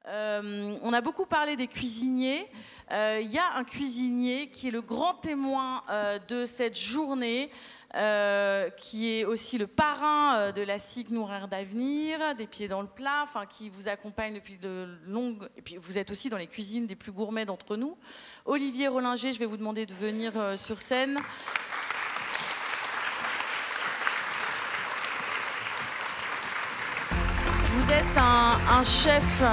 On a beaucoup parlé des cuisiniers. Il y a un cuisinier qui est le grand témoin de cette journée, qui est aussi le parrain de la SIG Nourrir d'Avenir, des Pieds dans le Plat, enfin, qui vous accompagne depuis de longues... Et puis vous êtes aussi dans les cuisines des plus gourmets d'entre nous. Olivier Rollinger, je vais vous demander de venir sur scène. Vous êtes un chef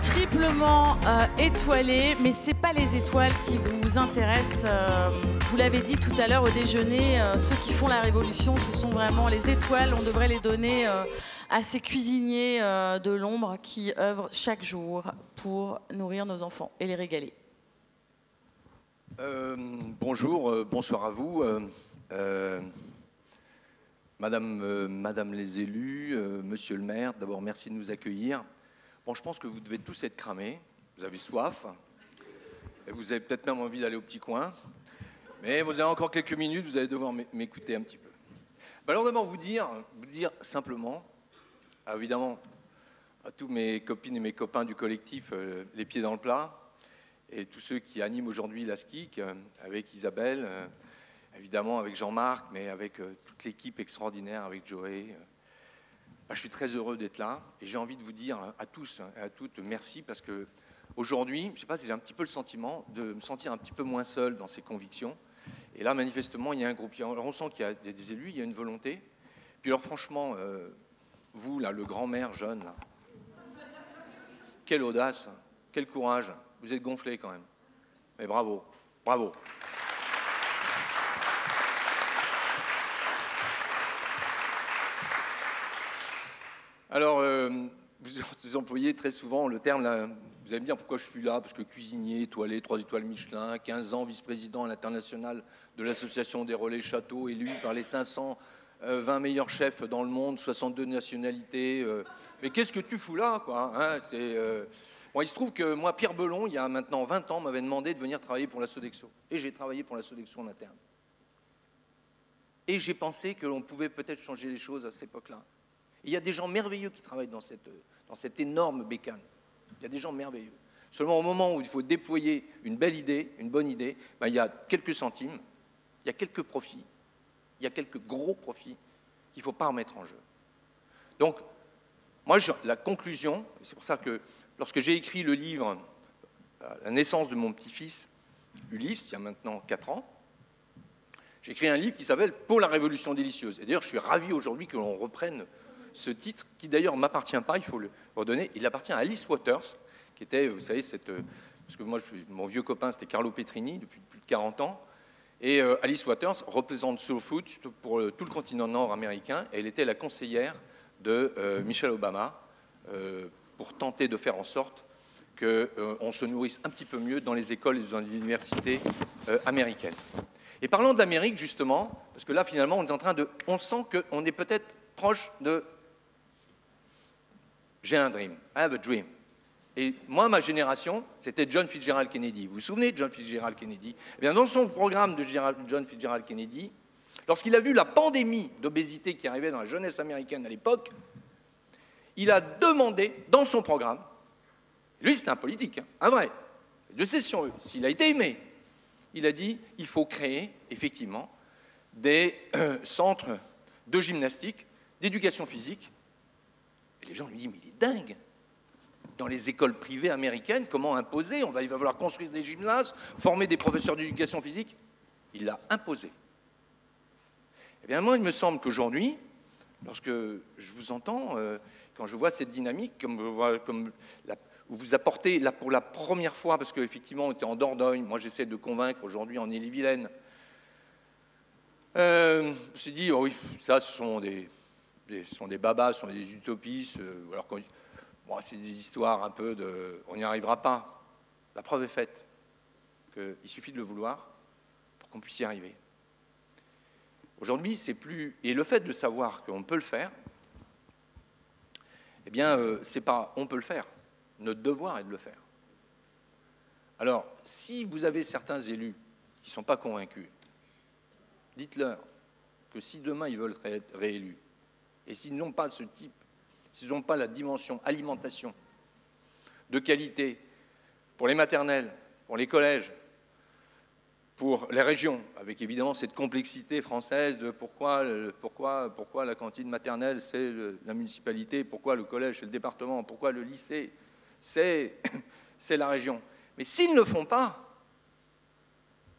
triplement étoilé, mais c'est pas les étoiles qui vous intéressent. Vous l'avez dit tout à l'heure au déjeuner, ceux qui font la révolution, ce sont vraiment les étoiles. On devrait les donner à ces cuisiniers de l'ombre qui œuvrent chaque jour pour nourrir nos enfants et les régaler. Bonjour, bonsoir à vous. Madame les élus, monsieur le maire, d'abord merci de nous accueillir. Bon, je pense que vous devez tous être cramés, vous avez soif, et vous avez peut-être même envie d'aller au petit coin, mais vous avez encore quelques minutes, vous allez devoir m'écouter un petit peu. Alors d'abord vous dire simplement, évidemment, à tous mes copines et mes copains du collectif Les Pieds dans le Plat, et tous ceux qui animent aujourd'hui la SKIC, avec Isabelle, évidemment avec Jean-Marc, mais avec toute l'équipe extraordinaire, avec Joey. Je suis très heureux d'être là et j'ai envie de vous dire à tous et à toutes merci parce que aujourd'hui, je ne sais pas si j'ai un petit peu le sentiment de me sentir un petit peu moins seul dans ces convictions. Et là, manifestement, il y a un groupe. Alors, on sent qu'il y a des élus, il y a une volonté. Puis alors, franchement, vous, là, le grand-maire jeune, là, quelle audace, quel courage. Vous êtes gonflés quand même. Mais bravo, bravo. Alors, vous employez très souvent le terme, là, vous allez me dire pourquoi je suis là, parce que cuisinier, étoilé, 3 étoiles Michelin, 15 ans vice-président à l'international de l'association des relais châteaux, élu par les 520 meilleurs chefs dans le monde, 62 nationalités. Mais qu'est-ce que tu fous là, quoi, hein, Bon, il se trouve que moi, Pierre Belon, il y a maintenant 20 ans, m'avait demandé de venir travailler pour la Sodexo. Et j'ai travaillé pour la Sodexo en interne. Et j'ai pensé que l'on pouvait peut-être changer les choses à cette époque-là. Il y a des gens merveilleux qui travaillent dans cette énorme bécane. Il y a des gens merveilleux. Seulement au moment où il faut déployer une belle idée, une bonne idée, il y a quelques centimes, il y a quelques profits, il y a quelques gros profits qu'il ne faut pas remettre en jeu. Donc, moi, la conclusion, c'est pour ça que lorsque j'ai écrit le livre « La naissance de mon petit-fils, Ulysse », il y a maintenant 4 ans, j'ai écrit un livre qui s'appelle « Pour la révolution délicieuse ». Et d'ailleurs, je suis ravi aujourd'hui que l'on reprenne ce titre, qui d'ailleurs ne m'appartient pas, il faut le redonner, il appartient à Alice Waters, qui était, vous savez, parce que moi, mon vieux copain, c'était Carlo Petrini, depuis plus de 40 ans, et Alice Waters représente Soul Food pour tout le continent nord-américain, et elle était la conseillère de Michelle Obama, pour tenter de faire en sorte qu'on se nourrisse un petit peu mieux dans les écoles et dans les universités américaines. Et parlant de l'Amérique, justement, parce que là, finalement, on sent qu'on est peut-être proche de... J'ai un dream, I have a dream. Et moi, ma génération, c'était John Fitzgerald Kennedy. Vous vous souvenez de John Fitzgerald Kennedy? Eh bien, dans son programme de John Fitzgerald Kennedy, lorsqu'il a vu la pandémie d'obésité qui arrivait dans la jeunesse américaine à l'époque, il a demandé dans son programme, lui c'était un politique, hein, un vrai, de session, s'il a été aimé, il a dit il faut créer effectivement des centres de gymnastique, d'éducation physique. Et les gens lui disent mais il est dingue. Dans les écoles privées américaines, comment imposer? Il va falloir construire des gymnases, former des professeurs d'éducation physique. Il l'a imposé. Eh bien moi, il me semble qu'aujourd'hui, lorsque je vous entends, quand je vois cette dynamique, où vous apportez, là, pour la première fois, parce qu'effectivement, on était en Dordogne, moi j'essaie de convaincre aujourd'hui en Ille-et-Vilaine, je me suis dit, oh oui, ça, ce sont des babas, ce sont des utopistes, alors bon, c'est des histoires un peu de... On n'y arrivera pas. La preuve est faite qu'il suffit de le vouloir pour qu'on puisse y arriver. Aujourd'hui, c'est plus... Et le fait de savoir qu'on peut le faire, eh bien, c'est pas on peut le faire. Notre devoir est de le faire. Alors, si vous avez certains élus qui ne sont pas convaincus, dites-leur que si demain ils veulent être réélus, et s'ils n'ont pas ce type s'ils n'ont pas la dimension alimentation de qualité pour les maternelles, pour les collèges, pour les régions, avec évidemment cette complexité française de pourquoi la cantine maternelle c'est la municipalité, pourquoi le collège c'est le département, pourquoi le lycée c'est la région. Mais s'ils ne le font pas,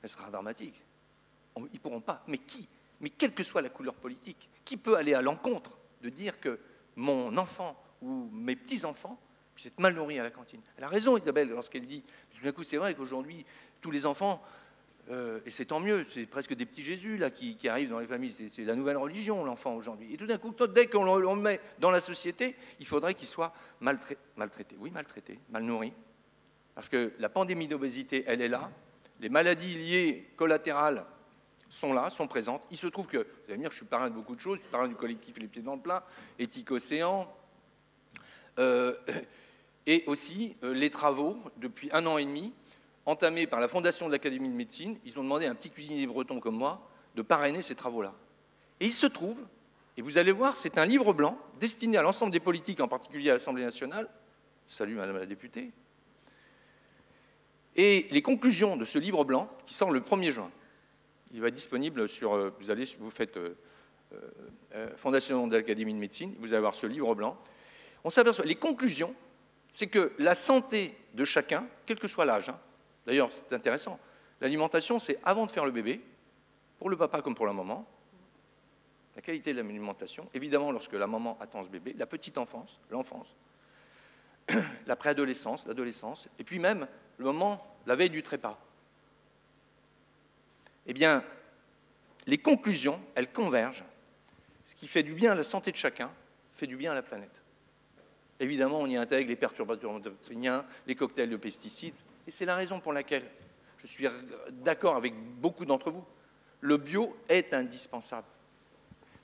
ce sera dramatique. Ils ne pourront pas. Mais qui? Mais quelle que soit la couleur politique, qui peut aller à l'encontre de dire que mon enfant ou mes petits-enfants puissent être mal nourris à la cantine? Elle a raison, Isabelle, lorsqu'elle dit, tout d'un coup, c'est vrai qu'aujourd'hui, tous les enfants, et c'est tant mieux, c'est presque des petits Jésus là, qui arrivent dans les familles, c'est la nouvelle religion, l'enfant, aujourd'hui. Et tout d'un coup, dès qu'on le met dans la société, il faudrait qu'il soit maltraité. Oui, maltraité, mal nourri. Parce que la pandémie d'obésité, elle est là. Les maladies liées collatérales sont là, sont présentes. Il se trouve que, vous allez me dire, je suis parrain de beaucoup de choses, je suis parrain du collectif Les Pieds dans le Plat, Éthique Océan, et aussi les travaux, depuis 1 an et demi, entamés par la Fondation de l'Académie de médecine. Ils ont demandé à un petit cuisinier breton comme moi de parrainer ces travaux-là. Et il se trouve, et vous allez voir, c'est un livre blanc destiné à l'ensemble des politiques, en particulier à l'Assemblée nationale. Salut Madame la députée. Et les conclusions de ce livre blanc, qui sort le 1er juin, il va être disponible sur, vous faites Fondation de l'Académie de médecine, vous allez voir ce livre blanc. On s'aperçoit, les conclusions, c'est que la santé de chacun, quel que soit l'âge, d'ailleurs c'est intéressant, l'alimentation c'est avant de faire le bébé, pour le papa comme pour la maman, la qualité de l'alimentation, évidemment lorsque la maman attend ce bébé, la petite enfance, l'enfance, la préadolescence, l'adolescence, et puis même le moment, la veille du trépas. Eh bien, les conclusions, elles convergent. Ce qui fait du bien à la santé de chacun, fait du bien à la planète. Évidemment, on y intègre les perturbateurs endocriniens, les cocktails de pesticides, et c'est la raison pour laquelle je suis d'accord avec beaucoup d'entre vous. Le bio est indispensable.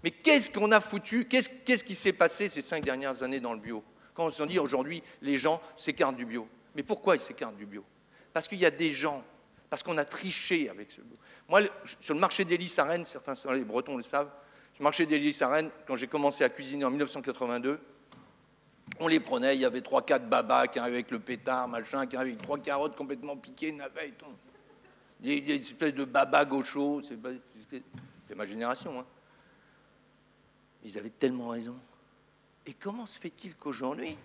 Mais qu'est-ce qu'on a foutu? Qu'est-ce qui s'est passé ces 5 dernières années dans le bio? Quand on se dit aujourd'hui, les gens s'écartent du bio. Mais pourquoi ils s'écartent du bio? Parce qu'il y a des gens, parce qu'on a triché avec ce bio. Moi, sur le marché des Lys à Rennes, certains les Bretons le savent, sur le marché des Lys à Rennes, quand j'ai commencé à cuisiner en 1982, on les prenait, il y avait 3-4 babas qui arrivaient avec le pétard, machin, qui arrivaient avec 3 carottes complètement piquées, navets et tout. Il y a une espèce de babas gauchos, c'est ma génération. Hein. Ils avaient tellement raison. Et comment se fait-il qu'aujourd'hui,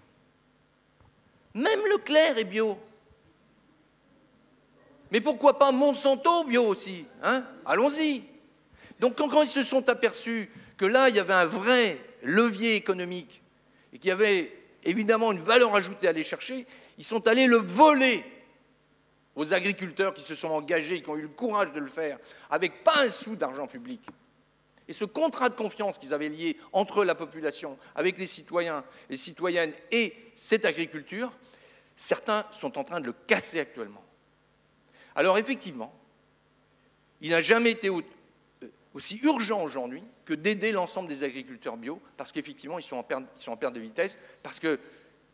même Leclerc est bio? Mais pourquoi pas Monsanto bio aussi, hein? Allons-y. Donc quand ils se sont aperçus que là, il y avait un vrai levier économique et qu'il y avait évidemment une valeur ajoutée à aller chercher, ils sont allés le voler aux agriculteurs qui se sont engagés, qui ont eu le courage de le faire, avec pas un sou d'argent public. Et ce contrat de confiance qu'ils avaient lié entre la population, avec les citoyens, les citoyennes et cette agriculture, certains sont en train de le casser actuellement. Alors effectivement, il n'a jamais été aussi urgent aujourd'hui que d'aider l'ensemble des agriculteurs bio, parce qu'effectivement, ils sont en perte de vitesse, parce que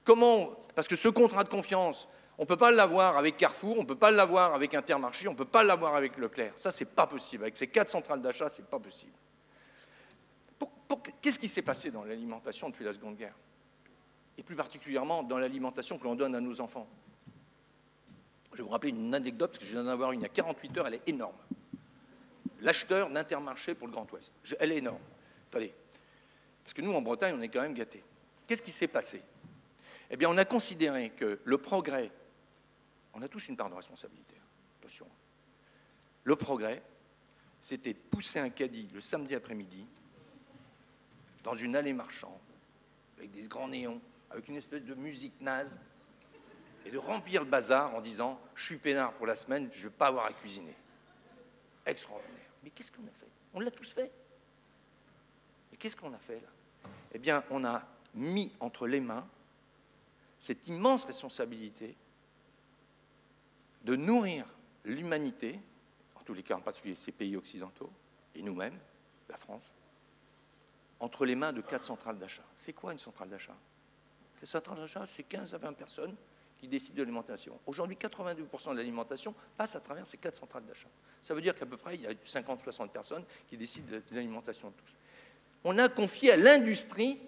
ce contrat de confiance, on ne peut pas l'avoir avec Carrefour, on ne peut pas l'avoir avec Intermarché, on ne peut pas l'avoir avec Leclerc. Ça, c'est pas possible. Avec ces 4 centrales d'achat, c'est pas possible. Qu'est-ce qui s'est passé dans l'alimentation depuis la Seconde Guerre? Et plus particulièrement dans l'alimentation que l'on donne à nos enfants. Je vais vous rappeler une anecdote, parce que je viens d'en avoir une il y a 48 heures, elle est énorme. L'acheteur d'Intermarché pour le Grand Ouest. Elle est énorme. Attendez. Parce que nous, en Bretagne, on est quand même gâtés. Qu'est-ce qui s'est passé? Eh bien, on a considéré que le progrès, on a tous une part de responsabilité, attention. Le progrès, c'était de pousser un caddie le samedi après-midi dans une allée marchande, avec des grands néons, avec une espèce de musique naze, et de remplir le bazar en disant « je suis peinard pour la semaine, je ne vais pas avoir à cuisiner ». Extraordinaire. Mais qu'est-ce qu'on a fait? On l'a tous fait. Mais qu'est-ce qu'on a fait là? Eh bien, on a mis entre les mains cette immense responsabilité de nourrir l'humanité, en tous les cas en particulier ces pays occidentaux, et nous-mêmes, la France, entre les mains de 4 centrales d'achat. C'est quoi une centrale d'achat? Ces centrales d'achat, c'est 15 à 20 personnes qui décident de l'alimentation. Aujourd'hui, 82% de l'alimentation passe à travers ces 4 centrales d'achat. Ça veut dire qu'à peu près, il y a 50-60 personnes qui décident de l'alimentation de tous. On a confié à l'industrie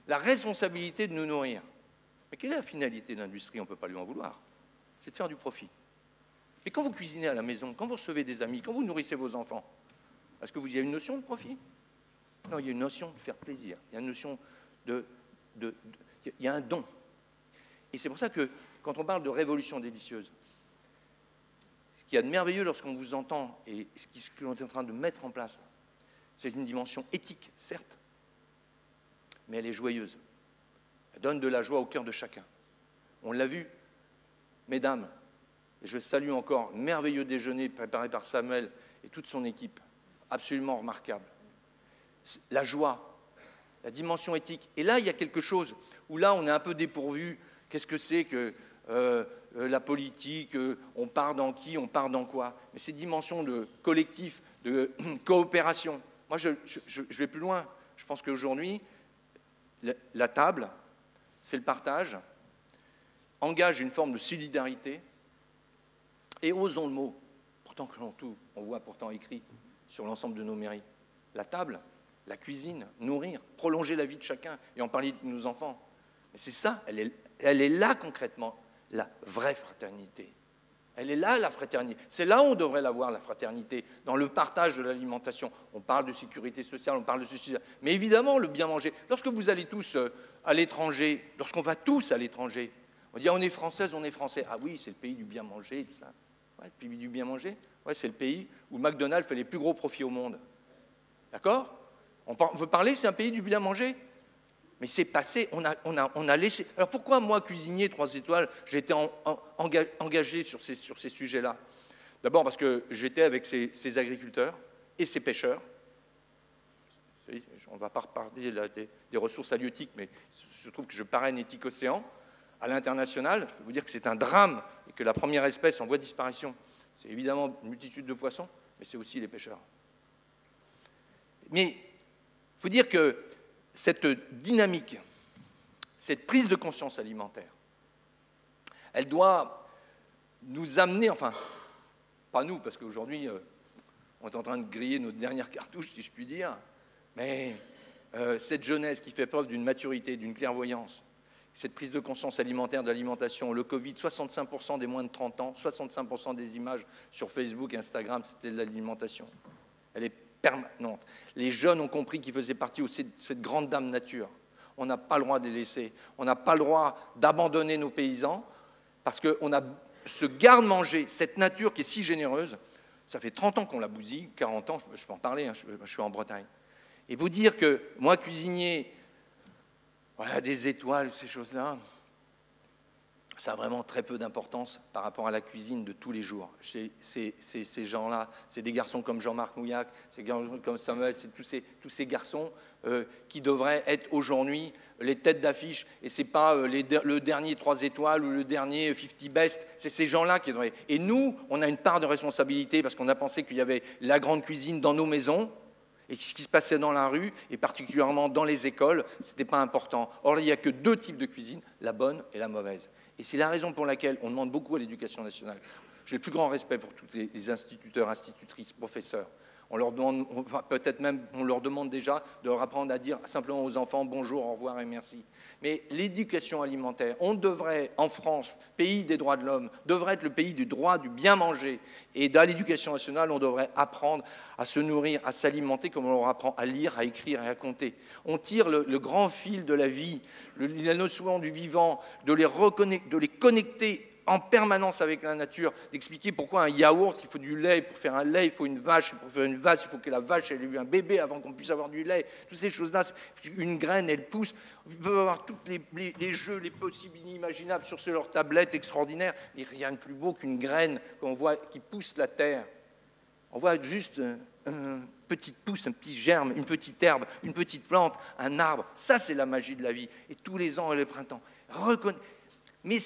la responsabilité de nous nourrir. Mais quelle est la finalité de l'industrie? On ne peut pas lui en vouloir. C'est de faire du profit. Mais quand vous cuisinez à la maison, quand vous recevez des amis, quand vous nourrissez vos enfants, est-ce que vous y avez une notion de profit? Non, il y a une notion de faire plaisir. Il y a une notion il y a un don. Et c'est pour ça que quand on parle de révolution délicieuse, ce qu'il y a de merveilleux lorsqu'on vous entend et ce que l'on est en train de mettre en place, c'est une dimension éthique, certes, mais elle est joyeuse. Elle donne de la joie au cœur de chacun. On l'a vu, mesdames, et je salue encore le merveilleux déjeuner préparé par Samuel et toute son équipe, absolument remarquable. La joie, la dimension éthique. Et là, il y a quelque chose où là, on est un peu dépourvu. Qu'est-ce que c'est que la politique, on part dans qui, on part dans quoi? Mais ces dimensions de collectif, de coopération. Moi, je vais plus loin. Je pense qu'aujourd'hui, la table, c'est le partage, engage une forme de solidarité, et osons le mot, pourtant que tout, on voit pourtant écrit sur l'ensemble de nos mairies. La table, la cuisine, nourrir, prolonger la vie de chacun, et en parler de nos enfants. Mais c'est ça, elle est là concrètement, la vraie fraternité. Elle est là, la fraternité. C'est là où on devrait l'avoir, la fraternité, dans le partage de l'alimentation. On parle de sécurité sociale, on parle de ceci. Mais évidemment, le bien manger. Lorsque vous allez tous à l'étranger, lorsqu'on va tous à l'étranger, on dit, ah, on est française, on est français. Ah oui, c'est le pays du bien manger, tout ça. Ouais, le pays du bien manger, ouais, c'est le pays où McDonald's fait les plus gros profits au monde. D'accord? On peut parler, c'est un pays du bien manger. Mais c'est passé, on a laissé. Alors pourquoi moi, cuisinier 3 étoiles, j'ai été engagé sur ces sujets-là? D'abord parce que j'étais avec ces agriculteurs et ces pêcheurs. On ne va pas reparler des ressources halieutiques, mais je trouve que je parraine Éthique Océan à l'international. Je peux vous dire que c'est un drame et que la première espèce en voie de disparition, c'est évidemment une multitude de poissons, mais c'est aussi les pêcheurs. Mais il faut dire que cette dynamique, cette prise de conscience alimentaire, elle doit nous amener, enfin, pas nous, parce qu'aujourd'hui, on est en train de griller notre dernière cartouche, si je puis dire, mais cette jeunesse qui fait preuve d'une maturité, d'une clairvoyance, cette prise de conscience alimentaire de l'alimentation, le Covid, 65% des moins de 30 ans, 65% des images sur Facebook et Instagram, c'était de l'alimentation. Elle est permanente. Les jeunes ont compris qu'ils faisaient partie aussi de cette grande dame nature. On n'a pas le droit de les laisser. On n'a pas le droit d'abandonner nos paysans parce qu'on a ce garde-manger, cette nature qui est si généreuse. Ça fait 30 ans qu'on la bousille, 40 ans, je peux en parler, hein, je suis en Bretagne. Et vous dire que moi, cuisinier, voilà, des étoiles, ces choses-là, ça a vraiment très peu d'importance par rapport à la cuisine de tous les jours. Ces gens-là, c'est des garçons comme Jean-Marc Mouillac, c'est des garçons comme Samuel, c'est tous ces garçons qui devraient être aujourd'hui les têtes d'affiche. Et ce n'est pas le dernier 3 étoiles ou le dernier 50 best, c'est ces gens-là qui devraient. Et nous, on a une part de responsabilité parce qu'on a pensé qu'il y avait la grande cuisine dans nos maisons. Et ce qui se passait dans la rue, et particulièrement dans les écoles, ce n'était pas important. Or, il n'y a que 2 types de cuisine, la bonne et la mauvaise. Et c'est la raison pour laquelle on demande beaucoup à l'éducation nationale. J'ai le plus grand respect pour tous les instituteurs, institutrices, professeurs. On leur demande, peut-être même, on leur demande déjà de leur apprendre à dire simplement aux enfants bonjour, au revoir et merci. Mais l'éducation alimentaire, on devrait, en France, pays des droits de l'homme, devrait être le pays du droit du bien manger. Et dans l'éducation nationale, on devrait apprendre à se nourrir, à s'alimenter, comme on leur apprend à lire, à écrire et à compter. On tire le grand fil de la vie, la notion du vivant, de les connecter en permanence avec la nature, d'expliquer pourquoi un yaourt, il faut du lait, pour faire un lait, il faut une vache, pour faire une vache, il faut que la vache ait eu un bébé avant qu'on puisse avoir du lait. Toutes ces choses-là, une graine, elle pousse. Ils peuvent avoir tous les jeux, les possibles, inimaginables sur leur tablette extraordinaire, mais rien de plus beau qu'une graine qu'on voit qui pousse la terre. On voit juste une petite pousse, un petit germe, une petite herbe, une petite plante, un arbre. Ça, c'est la magie de la vie. Et tous les ans et le printemps. Mais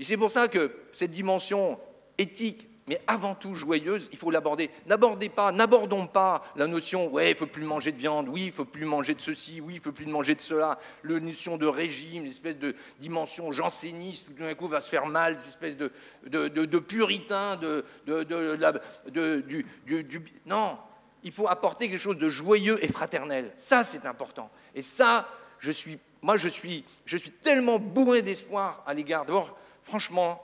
c'est pour ça que cette dimension éthique, mais avant tout joyeuse, il faut l'aborder. N'abordons pas la notion, ouais, il ne faut plus manger de viande, oui, il ne faut plus manger de ceci, oui, il ne faut plus manger de cela, la notion de régime, l'espèce de dimension janséniste, tout d'un coup va se faire mal, cette espèce de puritain, non, il faut apporter quelque chose de joyeux et fraternel. Ça, c'est important. Et ça, moi, je suis tellement bourré d'espoir à l'égard. D'abord, franchement,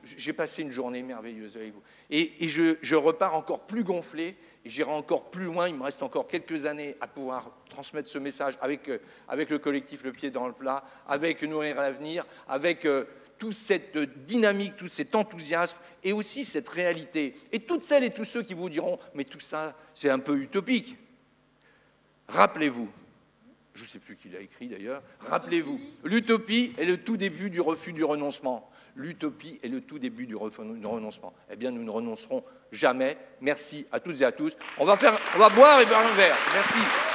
j'ai passé une journée merveilleuse avec vous. Et je repars encore plus gonflé, et j'irai encore plus loin. Il me reste encore quelques années à pouvoir transmettre ce message avec le collectif Le Pied dans le Plat, avec Nourrir l'avenir, avec toute cette dynamique, tout cet enthousiasme, et aussi cette réalité. Et toutes celles et tous ceux qui vous diront « mais tout ça, c'est un peu utopique ». Rappelez-vous, je ne sais plus qui l'a écrit d'ailleurs, rappelez-vous, l'utopie est le tout début du refus du renoncement. L'utopie est le tout début du renoncement. Eh bien, nous ne renoncerons jamais. Merci à toutes et à tous. On va boire et boire un verre. Merci.